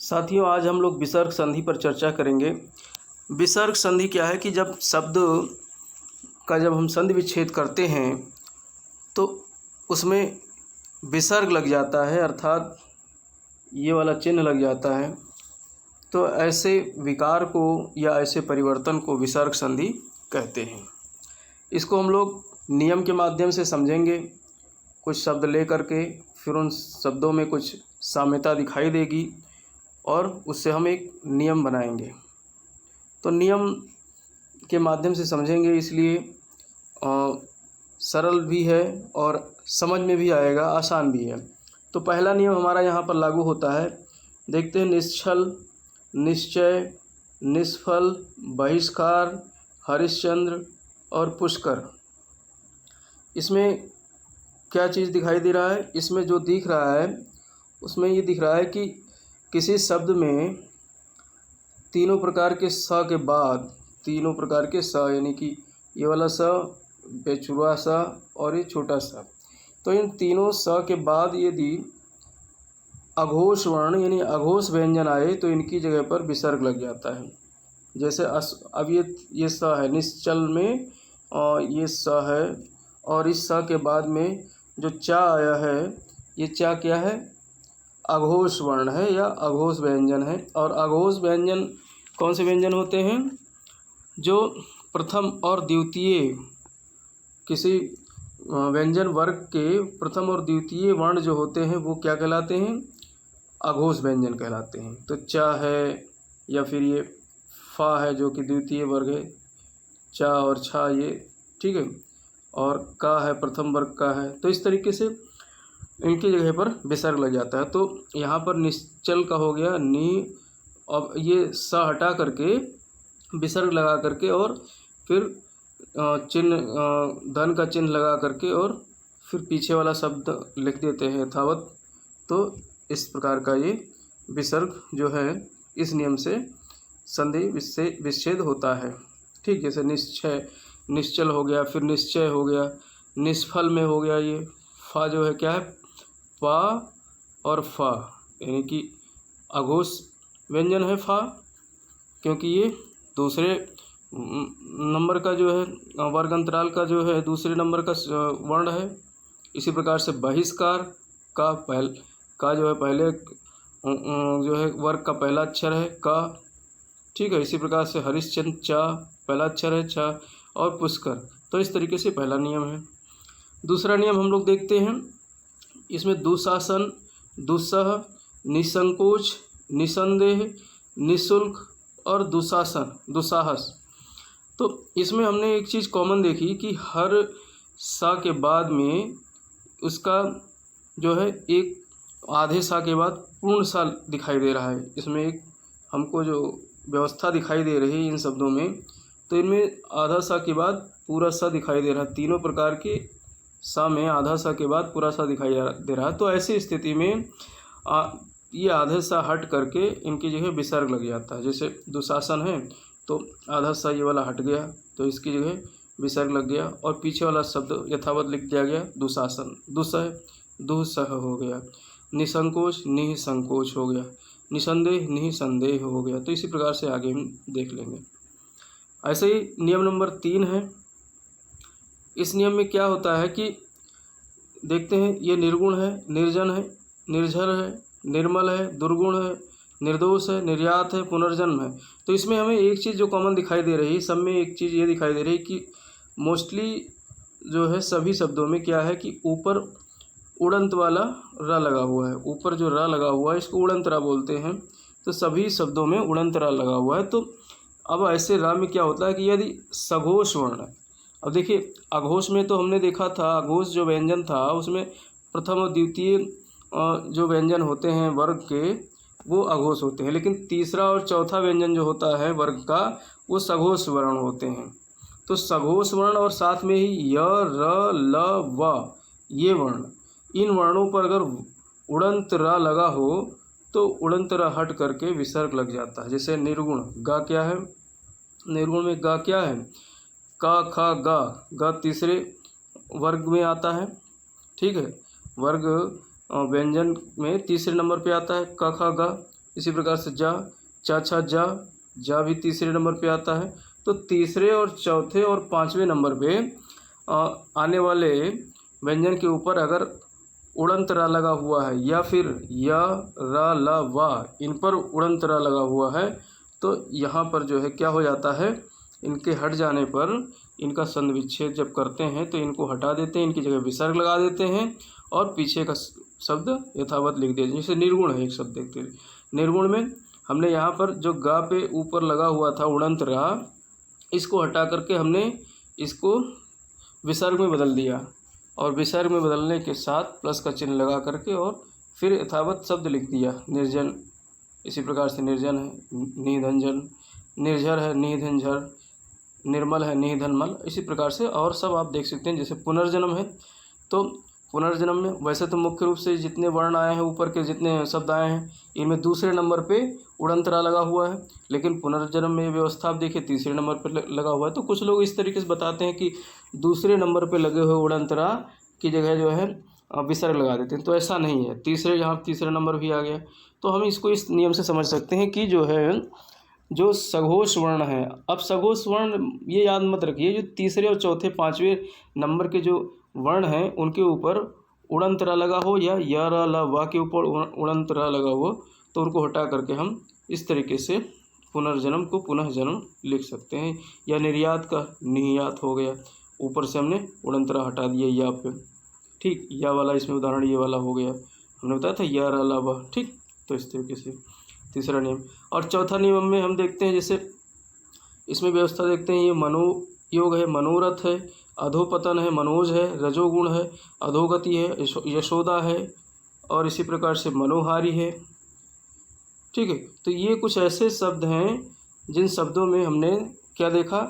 साथियों, आज हम लोग विसर्ग संधि पर चर्चा करेंगे। विसर्ग संधि क्या है कि जब शब्द का जब हम संधि विच्छेद करते हैं तो उसमें विसर्ग लग जाता है, अर्थात ये वाला चिन्ह लग जाता है। तो ऐसे विकार को या ऐसे परिवर्तन को विसर्ग संधि कहते हैं। इसको हम लोग नियम के माध्यम से समझेंगे। कुछ शब्द ले करके फिर उन शब्दों में कुछ साम्यता दिखाई देगी और उससे हम एक नियम बनाएंगे। तो नियम के माध्यम से समझेंगे, इसलिए सरल भी है और समझ में भी आएगा, आसान भी है। तो पहला नियम हमारा यहाँ पर लागू होता है। देखते हैं, निश्चल, निश्चय, निष्फल, बहिष्कार, हरिश्चंद्र और पुष्कर। इसमें क्या चीज़ दिखाई दे रहा है? इसमें जो दिख रहा है उसमें ये दिख रहा है कि किसी शब्द में तीनों प्रकार के स के बाद, तीनों प्रकार के स यानी कि ये वाला स, बेचुरा स और ये छोटा सा, तो इन तीनों स के बाद यदि अघोष वर्ण यानी अघोष व्यंजन आए तो इनकी जगह पर विसर्ग लग जाता है। जैसे अब ये स है निश्चल में, और ये स है, और इस स के बाद में जो चा आया है, ये चा क्या है? अघोष वर्ण है या अघोष व्यंजन है। और अघोष व्यंजन कौन से व्यंजन होते हैं? जो प्रथम और द्वितीय, किसी व्यंजन वर्ग के प्रथम और द्वितीय वर्ण जो होते हैं वो क्या कहलाते हैं? अघोष व्यंजन कहलाते हैं। तो चा है या फिर ये फा है जो कि द्वितीय वर्ग है, चा और छा, ये ठीक है, और का है प्रथम वर्ग का है। तो इस तरीके से इनकी जगह पर विसर्ग लग जाता है। तो यहाँ पर निश्चल का हो गया नी, अब ये स हटा करके विसर्ग लगा करके और फिर चिन्ह, धन का चिन्ह लगा करके और फिर पीछे वाला शब्द लिख देते हैं यथावत। तो इस प्रकार का ये विसर्ग जो है इस नियम से संधि विच्छेद होता है। ठीक, जैसे निश्चय, निश्चल हो गया, फिर निश्चय हो गया, निष्फल में हो गया ये फा जो है क्या है? पा और फा, यानी कि अघोष व्यंजन है फा, क्योंकि ये दूसरे नंबर का जो है वर्ग अंतराल का जो है दूसरे नंबर का वर्ण है। इसी प्रकार से बहिष्कार का जो है पहले जो है वर्ग का पहला अक्षर है का, ठीक है। इसी प्रकार से हरिश्चंद्र चा पहला अक्षर है छा, और पुष्कर। तो इस तरीके से पहला नियम है। दूसरा नियम हम लोग देखते हैं, इसमें दुशासन, दुस्सह, निसंकोच, निसंदेह, निशुल्क और दुशासन, दुसाहस। तो इसमें हमने एक चीज़ कॉमन देखी कि हर सा के बाद में उसका जो है एक आधे सा के बाद पूर्ण सा दिखाई दे रहा है। इसमें एक हमको जो व्यवस्था दिखाई दे रही है इन शब्दों में, तो इनमें आधा सा के बाद पूरा सा दिखाई दे रहा है। तीनों प्रकार के सा में आधा सा के बाद पूरा सा दिखाई दे रहा है। तो ऐसी स्थिति में ये आधे सा हट करके इनकी जगह विसर्ग लग जाता है। जैसे दुशासन है तो आधा सा ये वाला हट गया तो इसकी जगह विसर्ग लग गया, और पीछे वाला शब्द यथावत लिख दिया गया दुशासन। दुसह, दुसह हो गया। निसंकोच, निसंकोच हो गया। निसंदेह, निसंदेह हो गया। तो इसी प्रकार से आगे हम देख लेंगे। ऐसे ही नियम नंबर 3 है। इस नियम में क्या होता है कि देखते हैं, ये निर्गुण है, निर्जन है, निर्झर है, निर्मल है, दुर्गुण है, निर्दोष है, निर्यात है, पुनर्जन्म है। तो इसमें हमें एक चीज़ जो कॉमन दिखाई दे रही है, सब में एक चीज़ ये दिखाई दे रही है कि मोस्टली जो है सभी शब्दों में क्या है कि ऊपर उड़ंत वाला रा लगा हुआ है। ऊपर जो रा लगा हुआ है इसको उड़ंत रा बोलते हैं। तो सभी शब्दों में उड़ंत रा लगा हुआ है। तो अब ऐसे रा में क्या होता है कि यदि सघोष वर्ण, अब देखिए अघोष में तो हमने देखा था, अघोष जो व्यंजन था उसमें प्रथम और द्वितीय जो व्यंजन होते हैं वर्ग के वो अघोष होते हैं, लेकिन तीसरा और चौथा व्यंजन जो होता है वर्ग का वो सघोष वर्ण होते हैं। तो सघोष वर्ण और साथ में ही य, र, ल, व, ये वर्ण, इन वर्णों पर अगर उड़ंत रा लगा हो तो उड़ंत रा हट करके विसर्ग लग जाता है। जैसे निर्गुण, गा क्या है? निर्गुण में गा क्या है? का, खा, गा। गा तीसरे वर्ग में आता है, ठीक है, वर्ग व्यंजन में तीसरे नंबर पे आता है क ख ग। इसी प्रकार से जा, चा छा जा, जा भी तीसरे नंबर पे आता है। तो तीसरे और चौथे और पाँचवें नंबर पे आने वाले व्यंजन के ऊपर अगर उड़ंत रा लगा हुआ है या फिर या, रा, ला, वा, इन पर उड़ंत रा लगा हुआ है तो यहाँ पर जो है क्या हो जाता है, इनके हट जाने पर इनका संधि विच्छेद जब करते हैं तो इनको हटा देते हैं, इनकी जगह विसर्ग लगा देते हैं और पीछे का शब्द यथावत लिख देते हैं। जैसे निर्गुण है एक शब्द देखते हैं, निर्गुण में हमने यहाँ पर जो गा पे ऊपर लगा हुआ था उड़ंत रा, इसको हटा करके हमने इसको विसर्ग में बदल दिया और विसर्ग में बदलने के साथ प्लस का चिन्ह लगा करके और फिर यथावत शब्द लिख दिया। निर्जन, इसी प्रकार से निर्जन है निधनजन, निर्झर है निधनझर, निर्मल है निधनमल, इसी प्रकार से और सब आप देख सकते हैं। जैसे पुनर्जन्म है तो पुनर्जन्म में वैसे तो मुख्य रूप से जितने वर्ण आए हैं, ऊपर के जितने शब्द आए हैं, इनमें दूसरे नंबर पे उड़ंतरा लगा हुआ है, लेकिन पुनर्जन्म में व्यवस्था आप देखिए तीसरे नंबर पे लगा हुआ है। तो कुछ लोग इस तरीके से बताते हैं कि दूसरे नंबर पे लगे हुए उड़ंतरा की जगह जो है विसर्ग लगा देते हैं, तो ऐसा नहीं है। यहाँ तीसरा नंबर भी आ गया तो हम इसको इस नियम से समझ सकते हैं कि जो है जो सघोष वर्ण है, अब सघोष वर्ण ये याद मत रखिए, जो तीसरे और चौथे पाँचवें नंबर के जो वर्ण हैं उनके ऊपर उड़ंतरा लगा हो या रा ला वा के ऊपर उड़ंतरा लगा हो तो उनको हटा करके हम इस तरीके से पुनर्जन्म को पुनः जन्म लिख सकते हैं। या निर्यात का निहियात हो गया, ऊपर से हमने उड़ंतरा हटा दिया या पे, ठीक। या वाला इसमें उदाहरण ये वाला हो गया, हमने बताया था या रा ला वा, ठीक। तो इस तरीके से तीसरा नियम। और चौथा नियम में हम देखते हैं, जैसे इसमें व्यवस्था देखते हैं, ये मनोयोग है, मनोरथ है, अधोपतन है, मनोज है, रजोगुण है, अधोगति है, यशोदा है और इसी प्रकार से मनोहारी है, ठीक है। तो ये कुछ ऐसे शब्द हैं जिन शब्दों में हमने क्या देखा,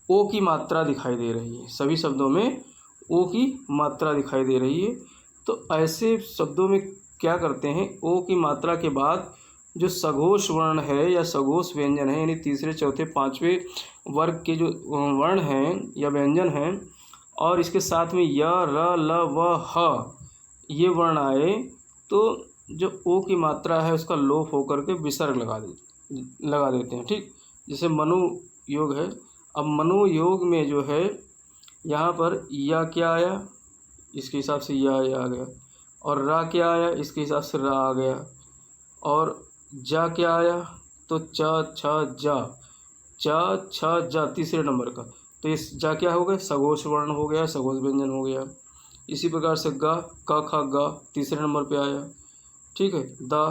ओ की मात्रा दिखाई दे रही है, सभी शब्दों में ओ की मात्रा दिखाई दे रही है। तो ऐसे शब्दों में क्या करते हैं, ओ की मात्रा के बाद जो सघोष वर्ण है या सघोष व्यंजन है, यानी तीसरे चौथे पाँचवें वर्ग के जो वर्ण हैं या व्यंजन हैं और इसके साथ में य, र, ल, व, ह ये वर्ण आए तो जो ओ की मात्रा है उसका लोप होकर के विसर्ग लगा देते हैं, ठीक। जैसे मनु योग है, अब मनु योग में जो है यहाँ पर या क्या आया, इसके हिसाब से या आ गया, और रा क्या आया, इसके हिसाब से रा आ गया, और जा क्या आया तो च छ जा तीसरे नंबर का, तो इस जा क्या हो गया, सघोष वर्ण हो गया, सघोष व्यंजन हो गया। इसी प्रकार से गा, क ख गा तीसरे नंबर पे आया, ठीक है। दा,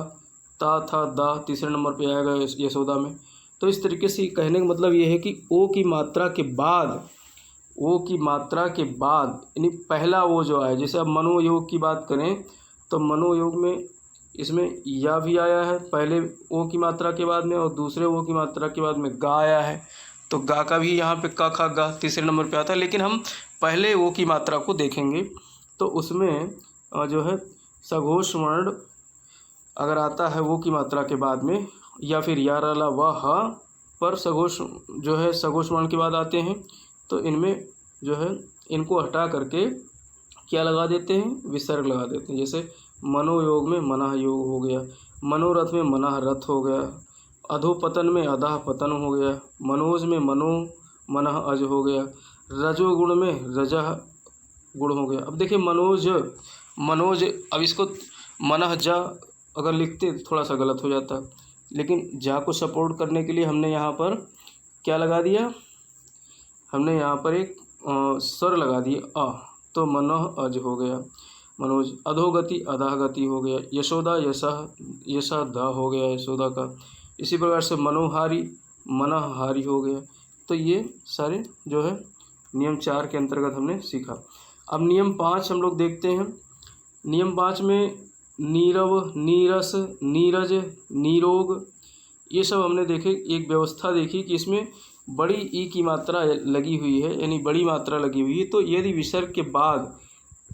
ता था दा तीसरे नंबर पे आएगा यशोदा में। तो इस तरीके से कहने का मतलब ये है कि ओ की मात्रा के बाद, ओ की मात्रा के बाद यानी पहला वो जो आया, जैसे अब मनोयोग की बात करें तो मनोयोग में इसमें या भी आया है पहले ओ की मात्रा के बाद में, और दूसरे ओ की मात्रा के बाद में गा आया है, तो गा का भी यहाँ पे क ख गा तीसरे नंबर पे आता है। लेकिन हम पहले ओ की मात्रा को देखेंगे तो उसमें जो है सघोष वर्ण अगर आता है वो की मात्रा के बाद में, या फिर या, रा, ला, वा, हा पर सघोष जो है सघोष वर्ण के बाद आते हैं, तो इनमें जो है इनको हटा करके क्या लगा देते हैं, विसर्ग लगा देते हैं। जैसे मनोयोग में मनाह योग हो गया, मनोरथ में मनाह रथ हो गया, अधोपतन में अधाह पतन हो गया, मनोज में मनो मनः अज हो गया, रजोगुण में रजह गुण हो गया। अब देखिए मनोज, अब इसको मनः जा अगर लिखते तो थोड़ा सा गलत हो जाता, लेकिन जा को सपोर्ट करने के लिए हमने यहाँ पर क्या लगा दिया, हमने यहाँ पर एक स्वर लगा दिया अ, तो मनः अज हो गया मनोज। अधोगति अधागति हो गया, यशोदा यशा दा हो गया यशोदा का। इसी प्रकार से मनोहारी मनहारी हो गया। तो ये सारे जो है नियम 4 के अंतर्गत हमने सीखा। अब नियम 5 हम लोग देखते हैं। नियम 5 में नीरव, नीरस, नीरज, नीरोग ये सब हमने देखे। एक व्यवस्था देखी कि इसमें बड़ी ई की मात्रा लगी हुई है, यानी बड़ी मात्रा लगी हुई है। तो यदि विसर्ग के बाद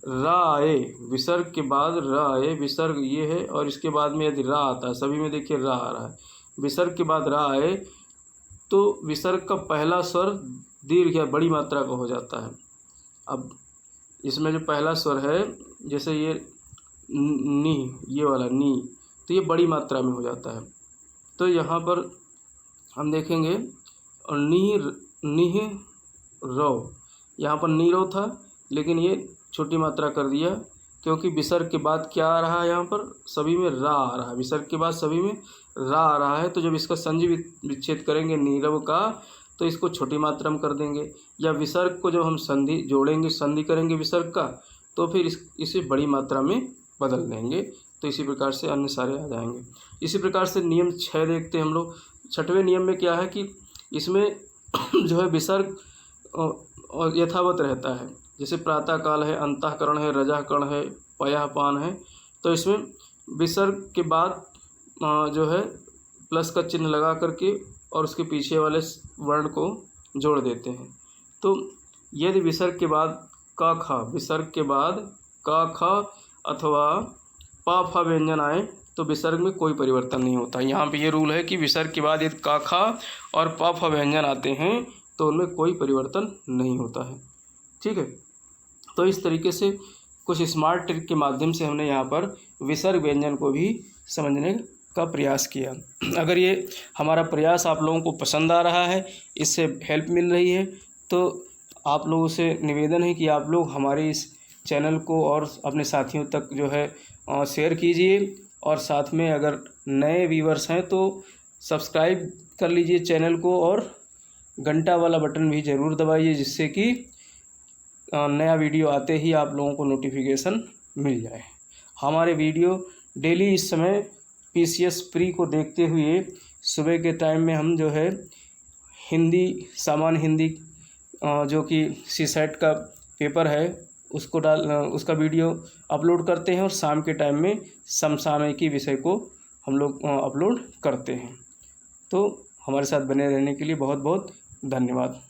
रा आए, विसर्ग के बाद रा आए, विसर्ग ये है और इसके बाद में यदि रा आता है, सभी में देखिए रा आ रहा है, विसर्ग के बाद रा आए तो विसर्ग का पहला स्वर दीर्घ या बड़ी मात्रा का हो जाता है। अब इसमें जो पहला स्वर है, जैसे ये नी, ये वाला नी, तो ये बड़ी मात्रा में हो जाता है। तो यहाँ पर हम देखेंगे निह रव, यहाँ पर नीरव था लेकिन ये छोटी मात्रा कर दिया क्योंकि विसर्ग के बाद क्या आ रहा है, यहाँ पर सभी में रा आ रहा है, विसर्ग के बाद सभी में रा आ रहा है। तो जब इसका संधि विच्छेद करेंगे नीरव का तो इसको छोटी मात्रा में कर देंगे, या विसर्ग को जब हम संधि जोड़ेंगे, संधि करेंगे विसर्ग का, तो फिर इसे बड़ी मात्रा में बदल देंगे। तो इसी प्रकार से अन्य सारे आ जाएंगे। इसी प्रकार से नियम 6 देखते हैं हम लोग। 6वें नियम में क्या है कि इसमें जो है विसर्ग यथावत रहता है, जैसे प्रातःकाल है, अंतःकरण है, रजःकरण है, पयःपान है। तो इसमें विसर्ग के बाद जो है प्लस का चिन्ह लगा करके और उसके पीछे वाले वर्ण को जोड़ देते हैं। तो यदि विसर्ग के बाद का खा, विसर्ग के बाद का खा अथवा पा फा व्यंजन आए तो विसर्ग में कोई परिवर्तन नहीं होता। यहाँ पे ये रूल है कि विसर्ग के बाद यदि का खा और पा फा व्यंजन आते हैं तो उनमें कोई परिवर्तन नहीं होता है। ठीक है, तो इस तरीके से कुछ स्मार्ट ट्रिक के माध्यम से हमने यहाँ पर विसर्ग व्यंजन को भी समझने का प्रयास किया। अगर ये हमारा प्रयास आप लोगों को पसंद आ रहा है, इससे हेल्प मिल रही है, तो आप लोगों से निवेदन है कि आप लोग हमारे इस चैनल को और अपने साथियों तक जो है शेयर कीजिए, और साथ में अगर नए व्यूअर्स हैं तो सब्सक्राइब कर लीजिए चैनल को और घंटा वाला बटन भी ज़रूर दबाइए, जिससे कि नया वीडियो आते ही आप लोगों को नोटिफिकेशन मिल जाए। हमारे वीडियो डेली इस समय PCS प्री को देखते हुए सुबह के टाइम में हम जो है हिंदी, सामान्य हिंदी जो कि CSET का पेपर है उसका वीडियो अपलोड करते हैं, और शाम के टाइम में समसामयिकी विषय को हम लोग अपलोड करते हैं। तो हमारे साथ बने रहने के लिए बहुत बहुत धन्यवाद।